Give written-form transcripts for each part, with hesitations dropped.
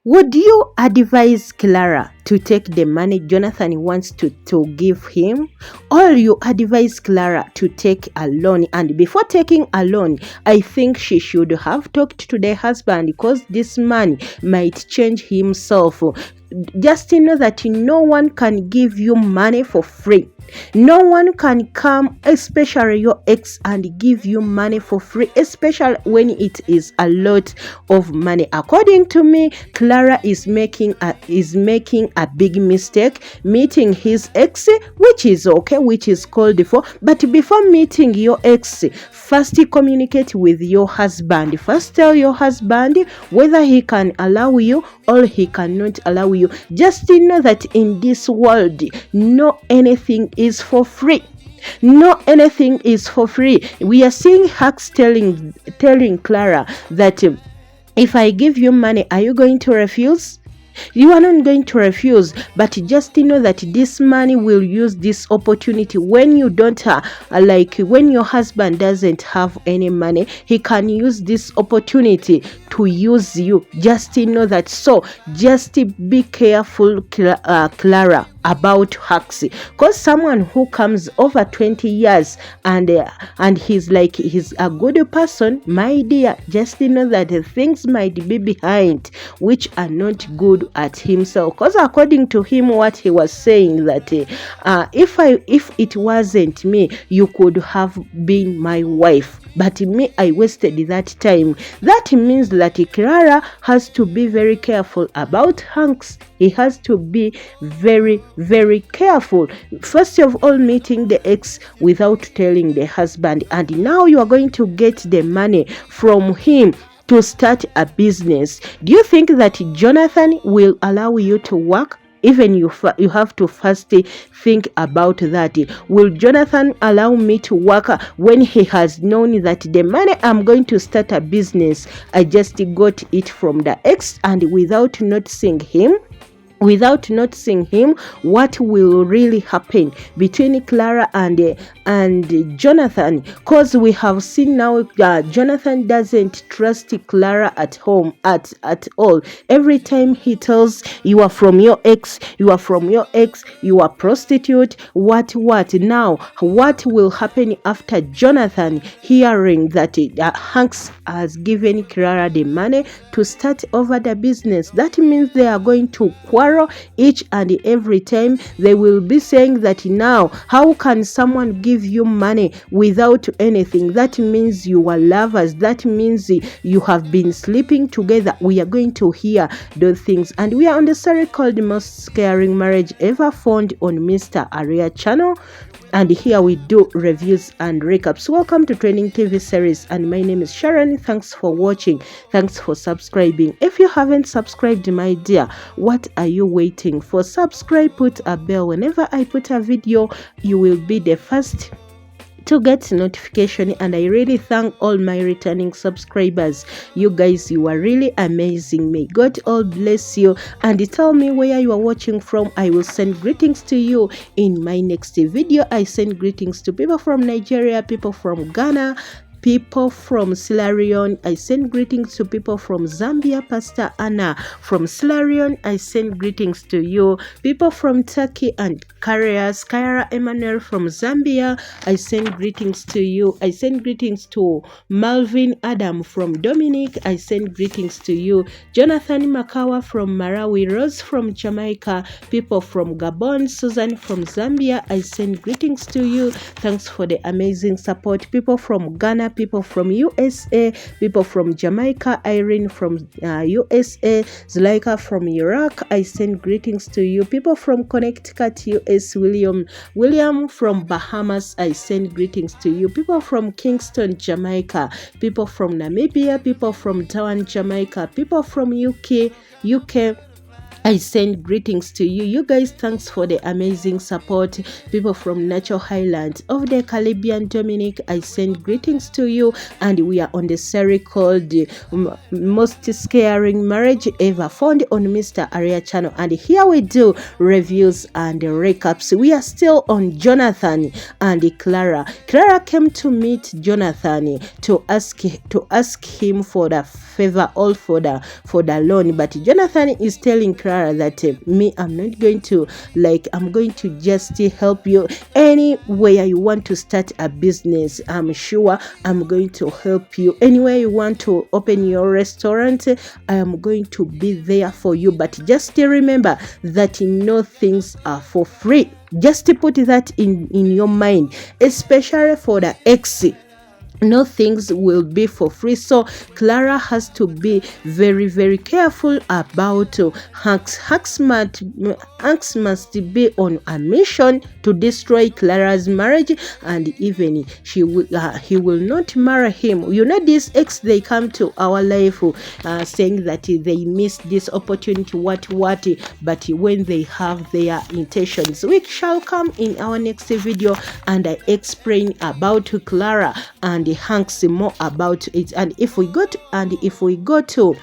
Would you advise Clara to take the money Jonathan wants to give him? Or you advise Clara to take a loan? And before taking a loan, I think she should have talked to the husband, because this man might change himself. Just know that no one can give you money for free. No one can come, especially your ex, and give you money for free, especially when it is a lot of money. According to me, Clara is making a big mistake meeting his ex, which is okay, which is called for. But before meeting your ex, first communicate with your husband. First tell your husband whether he can allow you or he cannot allow you. Just know that in this world, no anything is for free. No anything is for free. We are seeing hacks telling Clara that if I give you money, are you going to refuse? You are not going to refuse, but just know that this money will use this opportunity when you don't when your husband doesn't have any money, he can use this opportunity to use you. Just know that. So just be careful, Clara, about hacks, because someone who comes over 20 years and he's a good person, my dear, just know that things might be behind which are not good at himself. Because according to him, what he was saying, that if it wasn't me, you could have been my wife, but me, I wasted that time. That means that Clara has to be very careful about hacks. He has to be very, very careful. First of all, meeting the ex without telling the husband, and now you are going to get the money from him to start a business. Do you think that Jonathan will allow you to work? Even you have to first think about that. Will Jonathan allow me to work when he has known that the money I'm going to start a business, I just got it from the ex, and without noticing him? What will really happen between Clara and Jonathan? Because we have seen now Jonathan doesn't trust Clara at home at all. Every time he tells, you are from your ex, you are prostitute, what now? What will happen after Jonathan hearing that Hanks has given Clara the money to start over the business? That means they are going to quarrel each and every time. They will be saying that, now how can someone give you money without anything? That means you are lovers. That means you have been sleeping together. We are going to hear those things, and we are on the series called The Most Scaring Marriage Ever Found on Mr. Aria channel. And here we do reviews and recaps. Welcome to Trending TV series, and my name is Sharon. Thanks for watching. Thanks for subscribing. If you haven't subscribed, my dear, what are you waiting for? Subscribe, put a bell. Whenever I put a video, you will be the first to get notification. And I really thank all my returning subscribers. You guys, you are really amazing. May God all bless you, and tell me where you are watching from. I will send greetings to you in my next video. I send greetings to people from Nigeria, people from Ghana, people from Sierra Leone. I send greetings to people from Zambia. Pastor Anna from Sierra Leone, I send greetings to you. People from Turkey and Clara Emmanuel from Zambia, I send greetings to you. I send greetings to Malvin Adam from Dominic, I send greetings to you. Jonathan Makawa from Malawi, Rose from Jamaica, people from Gabon, Susan from Zambia, I send greetings to you. Thanks for the amazing support. People from Ghana, people from USA, people from Jamaica, Irene from USA, Zulaika from Iraq, I send greetings to you. People from Connecticut, US, William from Bahamas, I send greetings to you. People from Kingston, Jamaica, people from Namibia, people from Tawan, Jamaica, people from UK, I send greetings to you. You guys, thanks for the amazing support. People from Natural Highlands of the Caribbean, Dominic, I send greetings to you. And we are on the series called Most Scaring Marriage Ever, found on Mr. Aria channel. And here we do reviews and recaps. We are still on Jonathan and Clara. Clara came to meet Jonathan to ask him for the favor, all for the loan. But Jonathan is telling Clara that me, I'm not going to, I'm going to just help you anywhere you want to start a business. I'm sure I'm going to help you anywhere you want to open your restaurant. I am going to be there for you, but just remember that no things are for free. Just to put that in your mind, especially for the ex. No things will be for free. So Clara has to be very, very careful about Hanks must be on a mission to destroy Clara's marriage, and even he will not marry him. You know, these ex, they come to our life saying that they missed this opportunity, what, but when they have their intentions, we shall come in our next video and I explain about Clara and Hanks more about it. And if we go to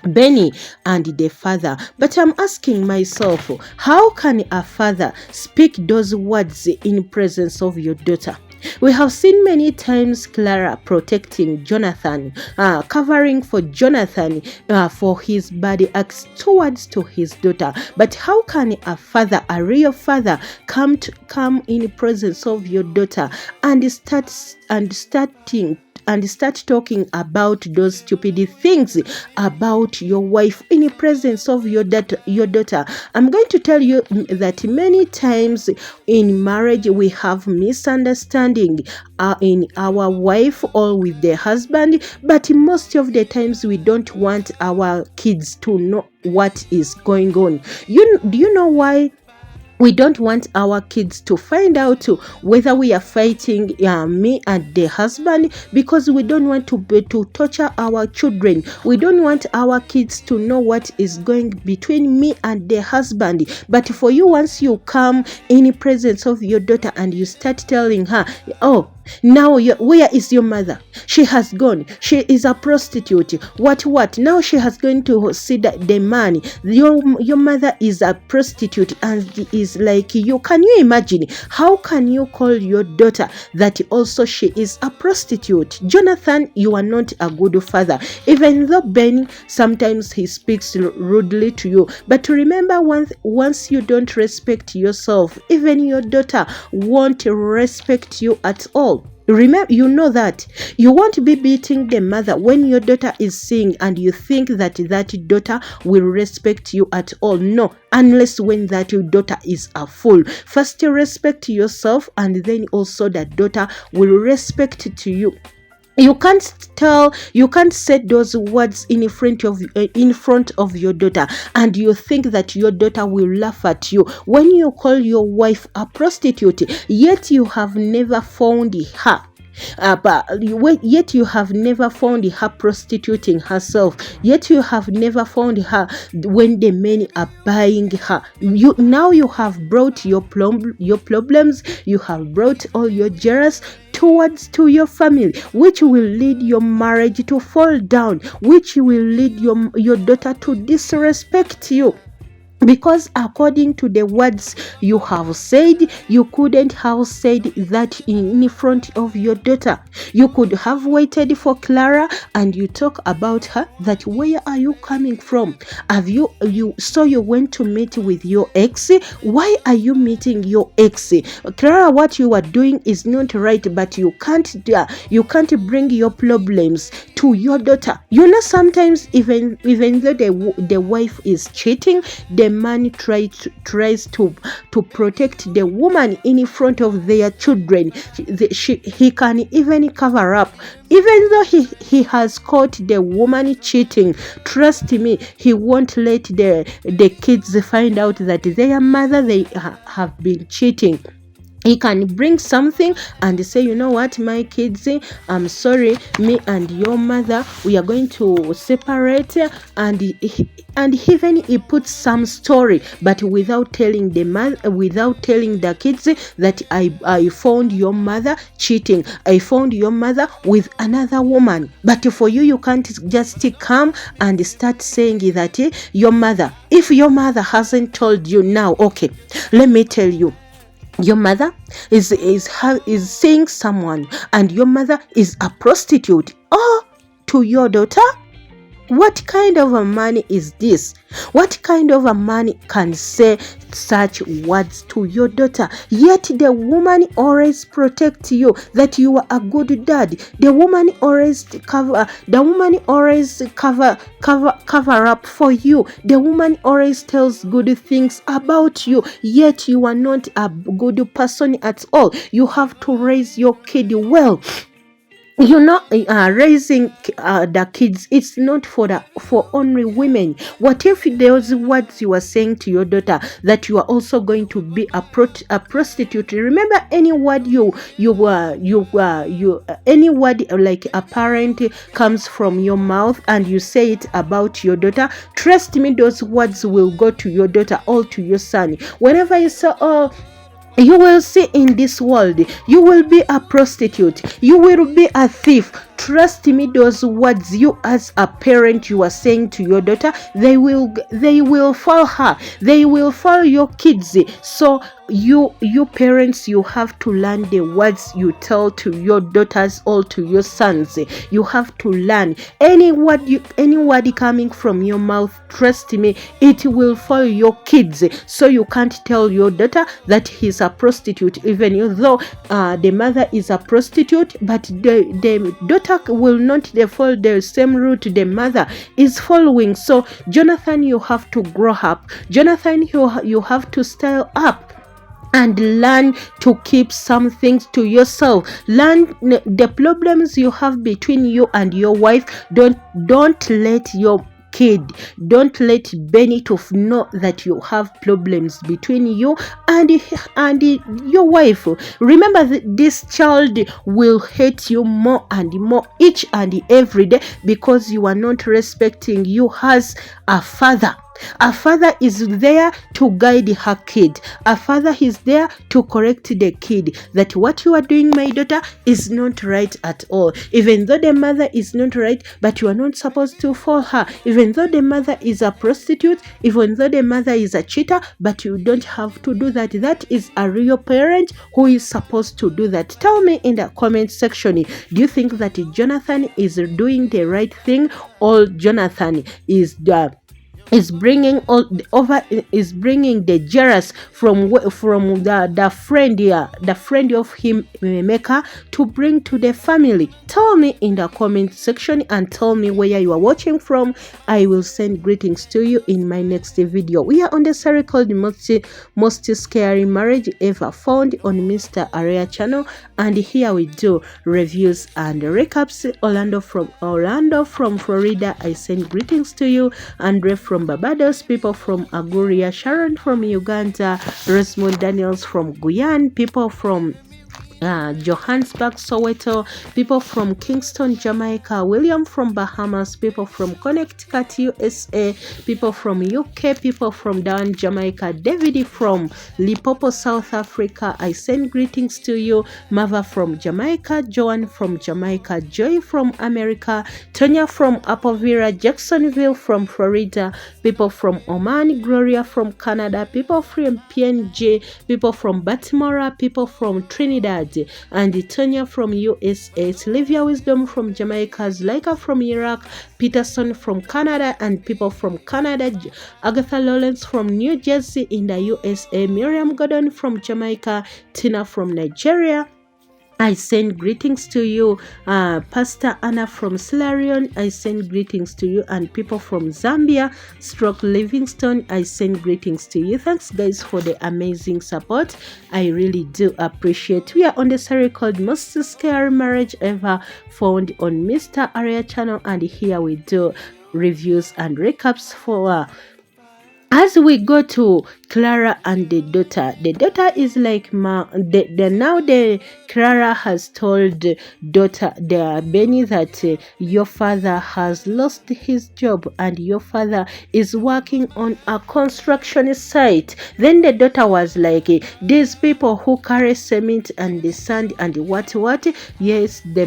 Benny and the father, but I'm asking myself, how can a father speak those words in presence of your daughter? We have seen many times Clara protecting Jonathan, covering for Jonathan for his bad acts towards to his daughter. But how can a father, a real father, come in presence of your daughter and start talking about those stupid things about your wife in the presence of your daughter? I'm going to tell you that many times in marriage we have misunderstanding in our wife or with the husband, but most of the times we don't want our kids to know what is going on. Do you know why? We don't want our kids to find out whether we are fighting, me and the husband, because we don't want to torture our children. We don't want our kids to know what is going between me and the husband. But for you, once you come in the presence of your daughter and you start telling her, oh, now where is your mother? She has gone. She is a prostitute. What? Now she has gone to see the man. Your mother is a prostitute and is like you. Can you imagine? How can you call your daughter that also she is a prostitute? Jonathan, you are not a good father. Even though Ben, sometimes he speaks rudely to you. But remember, once you don't respect yourself, even your daughter won't respect you at all. Remember, you know that you won't be beating the mother when your daughter is seeing, and you think that daughter will respect you at all. No, unless when that your daughter is a fool. First, you respect yourself, and then also that daughter will respect to you. You can't say those words in front of your daughter, and you think that your daughter will laugh at you when you call your wife a prostitute, yet you have never found her. Yet you have never found her prostituting herself. Yet you have never found her when the men are buying her. Now you have brought your problems. You have brought all your jealous to your family, which will lead your marriage to fall down, which will lead your daughter to disrespect you. Because according to the words you have said, you couldn't have said that in front of your daughter. You could have waited for Clara and you talk about her, that where are you coming from? So you went to meet with your ex? Why are you meeting your ex? Clara, what you are doing is not right, but you can't bring your problems to your daughter. You know, sometimes even though the wife is cheating, the man tries to protect the woman in front of their children. He can even cover up, even though he has caught the woman cheating. Trust me, he won't let the kids find out that their mother have been cheating. he can bring something and say, you know what, my kids, I'm sorry, me and your mother, we are going to separate, and even he puts some story, but without telling the mother, without telling the kids that I found your mother cheating, I found your mother with another woman. But for you, you can't just come and start saying that your mother, if your mother hasn't told you now, okay, let me tell you, your mother is seeing someone, and your mother is a prostitute, or to your daughter. What kind of a man is this? What kind of a man can say such words to your daughter? Yet the woman always protects you, that you are a good dad. The woman always cover up for you. The woman always tells good things about you, yet you are not a good person at all. You have to raise your kid well. Raising the kids, it's not for only women. What if those words you are saying to your daughter, that you are also going to be a prostitute? Remember, any word any word like a parent comes from your mouth and you say it about your daughter, trust me, those words will go to your daughter or to your son. Whenever you say, oh, you will see in this world, you will be a prostitute, you will be a thief. Trust me, those words you as a parent you are saying to your daughter, they will fall her, they will fall your kids. So you parents, you have to learn the words you tell to your daughters or to your sons. You have to learn any word coming from your mouth, trust me, it will fall your kids. So you can't tell your daughter that he's a prostitute, even though the mother is a prostitute, but the daughter will not follow the same route the mother is following. So Jonathan, you have to grow up. Jonathan, you have to style up and learn to keep some things to yourself. Learn the problems you have between you and your wife. Don't let your kid, don't let Benny to know that you have problems between you and your wife. Remember that this child will hate you more and more each and every day, because you are not respecting you as a father. A father is there to guide her kid. A father is there to correct the kid that what you are doing, my daughter, is not right at all. Even though the mother is not right, but you are not supposed to follow her. Even though the mother is a prostitute, even though the mother is a cheater, but you don't have to do that. That is a real parent who is supposed to do that. Tell me in the comment section, do you think that Jonathan is doing the right thing, or Jonathan is bringing the jealous from the friend of him maker to bring to the family? Tell me in the comment section, and tell me where you are watching from. I will send greetings to you in my next video. We are on the series called most scary marriage ever found on Mr. Area channel, and here we do reviews and recaps. Orlando from Florida, I send greetings to you. Andre from Barbados, people from Aguria, Sharon from Uganda, Rosemond Daniels from Guyana, people from Johannesburg, Soweto, people from Kingston, Jamaica, William from Bahamas, people from Connecticut, USA, people from UK, people from Down, Jamaica, David from Limpopo, South Africa, I send greetings to you. Mava from Jamaica, Joan from Jamaica, Joy from America, Tonya from Apovira, Jacksonville from Florida, people from Oman, Gloria from Canada, people from PNG, people from Baltimore, people from Trinidad, and Tonya from USA, Sylvia Wisdom from Jamaica, Zlaika from Iraq, Peterson from Canada, and people from Canada, Agatha Lawrence from New Jersey in the USA, Miriam Gordon from Jamaica, Tina from Nigeria, I send greetings to you. Pastor Anna from Sierra Leone, I send greetings to you. And people from Zambia, Livingston, I send greetings to you. Thanks guys for the amazing support. I really do appreciate. We are on the series called Most Scary Marriage Ever Found on Mr. Area channel, and here we do reviews and recaps for As we go to Clara and the daughter is like now the Clara has told the Benny that your father has lost his job and your father is working on a construction site. Then the daughter was like, these people who carry cement and the sand and what? Yes, the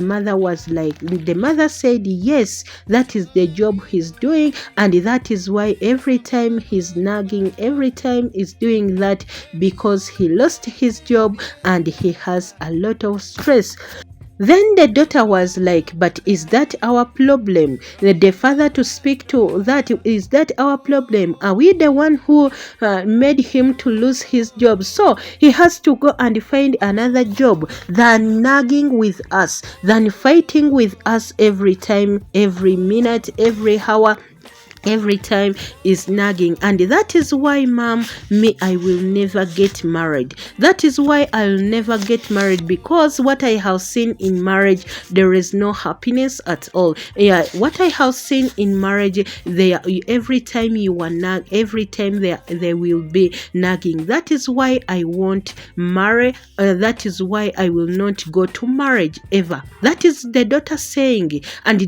mother said yes, that is the job he's doing, and that is why every time he's nagging, every time he's doing that, because he lost his job and he has a lot of stress. Then the daughter was like, but is that our problem? The father to speak to that, is that our problem? Are we the one who made him to lose his job? So he has to go and find another job than nagging with us, than fighting with us every time, every minute, every hour. Every time is nagging. And that is why, mom, I will never get married. That is why I'll never get married, because what I have seen in marriage, there is no happiness at all. Yeah, what I have seen in marriage, every time you are nag, every time they will be nagging. That is why I won't marry. That is why I will not go to marriage ever. That is the daughter saying. And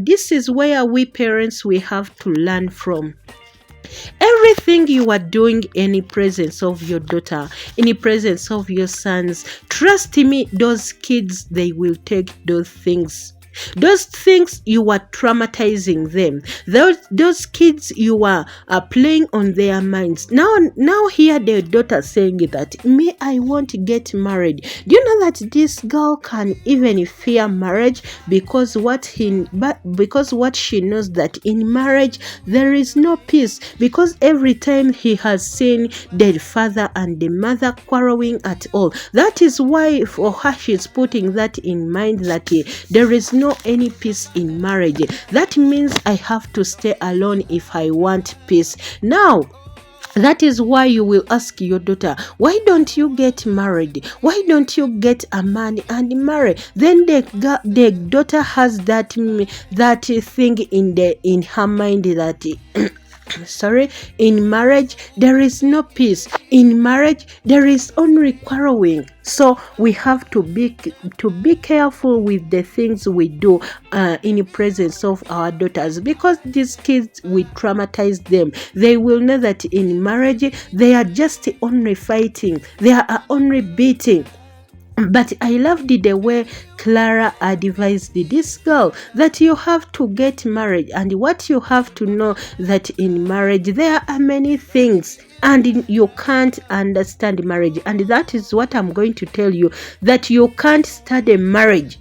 this is where we parents, we have to learn from. Everything you are doing in the presence of your daughter, in the presence of your sons, trust me, those kids, they will take those things. Those things, you are traumatizing them. Those kids, you are playing on their minds. Now hear the daughter saying that, I won't get married. Do you know that this girl can even fear marriage because what she knows that in marriage there is no peace, because every time he has seen the father and the mother quarreling at all. That is why for her she's putting that in mind, that there is no any peace in marriage. That means I have to stay alone if I want peace. Now, that is why you will ask your daughter, why don't you get married? Why don't you get a man and marry? Then the daughter has that thing in her mind that in marriage there is no peace. In marriage there is only quarreling. So we have to be careful with the things we do in the presence of our daughters, because these kids, we traumatize them. They will know that in marriage they are just only fighting, they are only beating. But I loved the way Clara advised this girl that you have to get married, and what you have to know that in marriage there are many things and you can't understand marriage. And that is what I'm going to tell you, that you can't start a marriage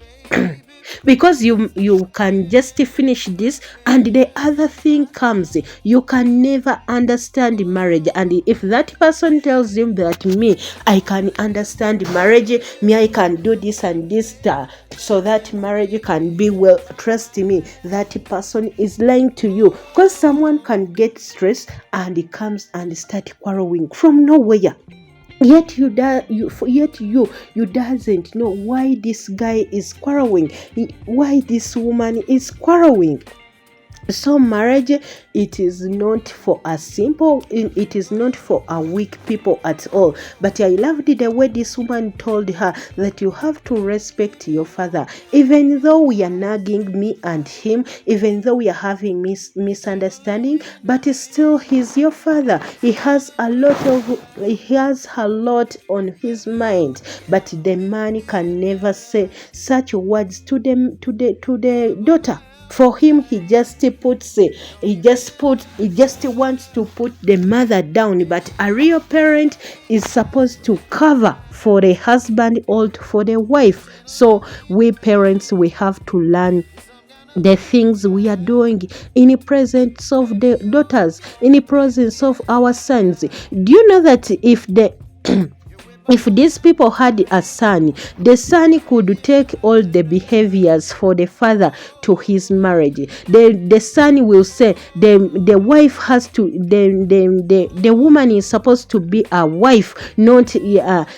because you can just finish this and the other thing comes. You can never understand marriage. And if that person tells him that I can understand marriage, I can do this and this so that marriage can be well, trust me, that person is lying to you, because someone can get stressed and it comes and start quarreling from nowhere. Yet you doesn't know why this guy is quarreling, why this woman is quarreling. So marriage, it is not for a simple, it is not for a weak people at all. But I loved the way this woman told her that you have to respect your father, even though we are nagging, me and him, even though we are having misunderstanding, but still he's your father. He has a lot on his mind. But the man can never say such words to the daughter. For him, he just wants to put the mother down. But a real parent is supposed to cover for the husband or for the wife. So we parents, we have to learn the things we are doing in the presence of the daughters, in the presence of our sons. Do you know that if the if these people had a son, the son could take all the behaviors for the father to his marriage. The son will say the wife has to, the woman is supposed to be a wife, not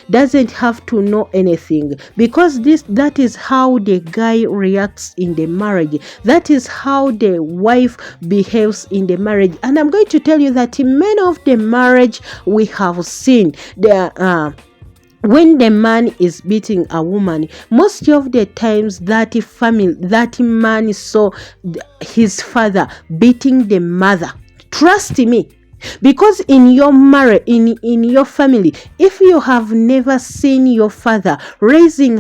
doesn't have to know anything, because that is how the guy reacts in the marriage. That is how the wife behaves in the marriage. And I'm going to tell you that in many of the marriage we have seen, when the man is beating a woman, most of the times that man saw his father beating the mother. Trust me, because in your marriage, in your family, if you have never seen your father raising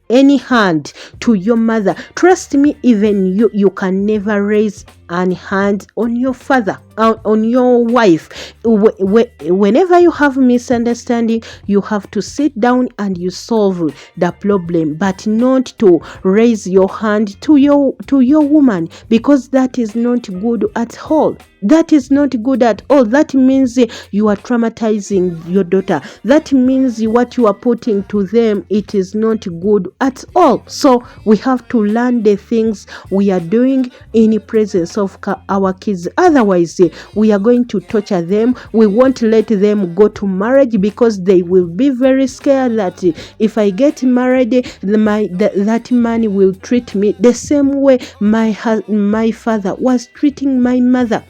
any hand to your mother, trust me, even you can never raise a hand on your father, on your wife. Whenever you have misunderstanding, you have to sit down and you solve the problem, but not to raise your hand to your woman, because that is not good at all. That is not good at all. That means you are traumatizing your daughter. That means what you are putting to them, it is not good at all. So we have to learn the things we are doing in the presence of our kids. Otherwise, we are going to torture them. We won't let them go to marriage, because they will be very scared that if I get married, that man will treat me the same way my father was treating my mother.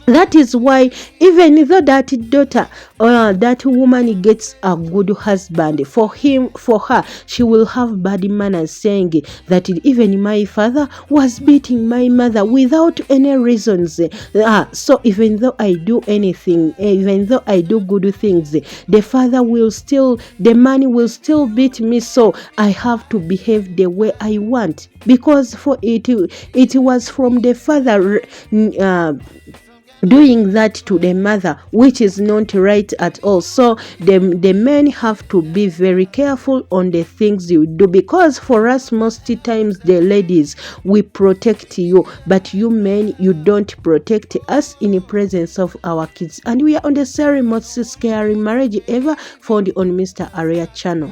That is why, even though that daughter or that woman gets a good husband, for her, she will have bad manners, saying that even my father was beating my mother without any reasons. So even though I do anything, even though I do good things, the man will still beat me. So I have to behave the way I want, because for it was from the father doing that to the mother, which is not right at all. So the men have to be very careful on the things you do, because for us, most times the ladies, we protect you, but you men, you don't protect us in the presence of our kids. And we are on the series most scary marriage ever, found on Mr. Area channel.